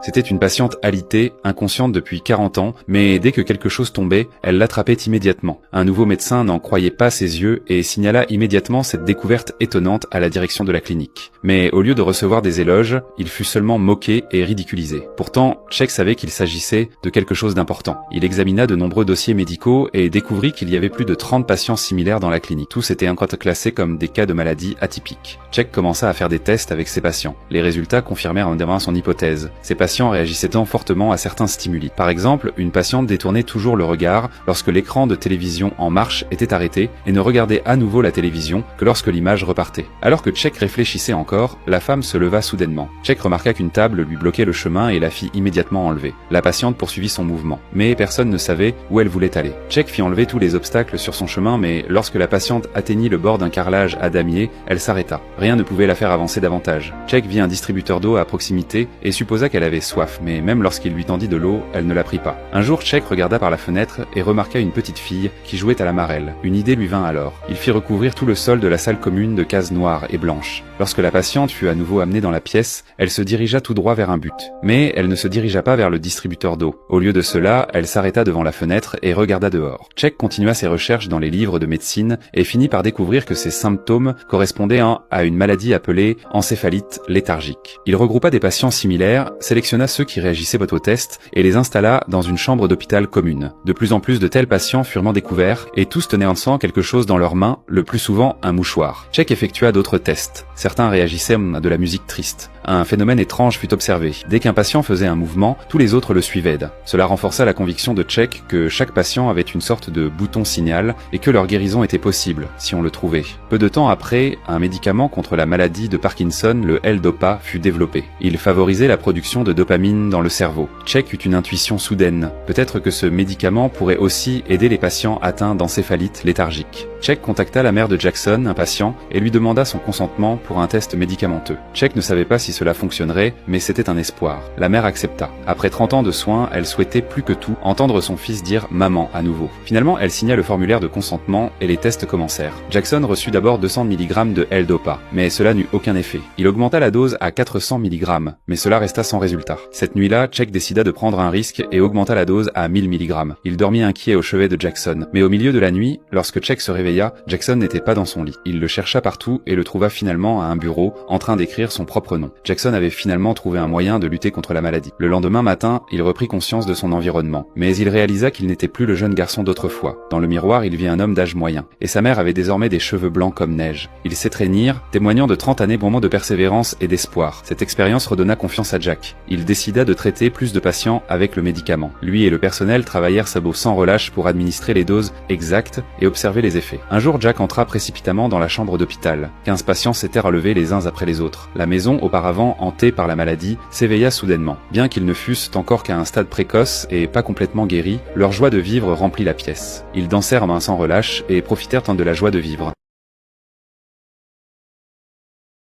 C'était une patiente alitée, inconsciente depuis 40 ans, mais dès que quelque chose tombait, elle l'attrapait immédiatement. Un nouveau médecin n'en croyait pas ses yeux et signala immédiatement cette découverte étonnante à la direction de la clinique. Mais au lieu de recevoir des éloges, il fut seulement moqué et ridiculisé. Pourtant, Czech savait qu'il s'agissait de quelque chose d'important. Il examina de nombreux dossiers médicaux et découvrit qu'il y avait plus de 30 patients similaires dans la clinique. Tous étaient encore classés comme des cas de maladie atypiques. Czech commença à faire des tests avec ses patients. Les résultats confirmèrent en son hypothèse. Ces patients réagissaient tant fortement à certains stimuli. Par exemple, une patiente détournait toujours le regard lorsque l'écran de télévision en marche était arrêté et ne regardait à nouveau la télévision que lorsque l'image repartait. Alors que Czech réfléchissait encore, la femme se leva soudainement. Czech remarqua qu'une table lui bloquait le chemin et la fit immédiatement enlever. La patiente poursuivit son mouvement, mais personne ne savait où elle voulait aller. Czech fit enlever tous les obstacles sur son chemin, mais lorsque la patiente atteignit le bord d'un carrelage à damier, elle s'arrêta. Rien ne pouvait la faire avancer davantage. Czech vit un distributeur d'eau à proximité et supposa qu'elle avait soif, mais même lorsqu'il lui tendit de l'eau, elle ne la prit pas. Un jour, Czech regarda par la fenêtre et remarqua une petite fille qui jouait à la marelle. Une idée lui vint alors. Il fit recouvrir tout le sol de la salle commune de cases noires et blanches. Lorsque la patiente fut à nouveau amenée dans la pièce, elle se dirigea tout droit vers un but. Mais elle ne se dirigea pas vers le distributeur d'eau. Au lieu de cela, elle s'arrêta devant la fenêtre et regarda dehors. Czech continua ses recherches dans les livres de médecine et finit par découvrir que ses symptômes correspondaient à une maladie appelée encéphalite léthargique. Il regroupa des patients similaires, sélectionna ceux qui réagissaient au test et les installa dans une chambre d'hôpital commune. De plus en plus de tels patients furent découverts et tous tenaient ensemble quelque chose dans leurs mains, le plus souvent un mouchoir. Czech effectua d'autres tests. Certains réagissaient à de la musique triste. Un phénomène étrange fut observé. Dès qu'un patient faisait un mouvement, tous les autres le suivaient. Cela renforça la conviction de Czech que chaque patient avait une sorte de bouton signal et que leur guérison était possible, si on le trouvait. Peu de temps après, un médicament contre la maladie de Parkinson, le L-Dopa, fut développé. Il favorisait la production de dopamine dans le cerveau. Czech eut une intuition soudaine. Peut-être que ce médicament pourrait aussi aider les patients atteints d'encéphalite léthargique. Czech contacta la mère de Jackson, un patient, et lui demanda son consentement pour un test médicamenteux. Czech ne savait pas si cela fonctionnerait, mais c'était un espoir. La mère accepta. Après 30 ans de soins, elle souhaitait plus que tout entendre son fils dire « maman » à nouveau. Finalement, elle signa le formulaire de consentement et les tests commencèrent. Jackson reçut d'abord 200 mg de L-Dopa, mais cela n'eut aucun effet. Il augmenta la dose à 400 mg, mais cela resta sans résultat. Cette nuit-là, Czech décida de prendre un risque et augmenta la dose à 1000 mg. Il dormit inquiet au chevet de Jackson, mais au milieu de la nuit, lorsque Czech se réveilla, Jackson n'était pas dans son lit. Il le chercha partout et le trouva finalement à un bureau, en train d'écrire son propre nom. Jackson avait finalement trouvé un moyen de lutter contre la maladie. Le lendemain matin, il reprit conscience de son environnement, mais il réalisa qu'il n'était plus le jeune garçon d'autrefois. Dans le miroir, il vit un homme d'âge moyen, et sa mère avait désormais des cheveux blancs comme neige. Ils s'étreignirent, témoignant de 30 années moments de persévérance et d'espoir. Cette expérience redonna confiance à Jack. Il décida de traiter plus de patients avec le médicament. Lui et le personnel travaillèrent sabot sans relâche pour administrer les doses exactes et observer les effets. Un jour, Jack entra précipitamment dans la chambre d'hôpital. 15 patients s'étaient relevés les uns après les autres. La maison, auparavant hantée par la maladie, s'éveilla soudainement. Bien qu'ils ne fussent encore qu'à un stade précoce et pas complètement guéris, leur joie de vivre remplit la pièce. Ils dansèrent sans relâche et profitèrent de la joie de vivre.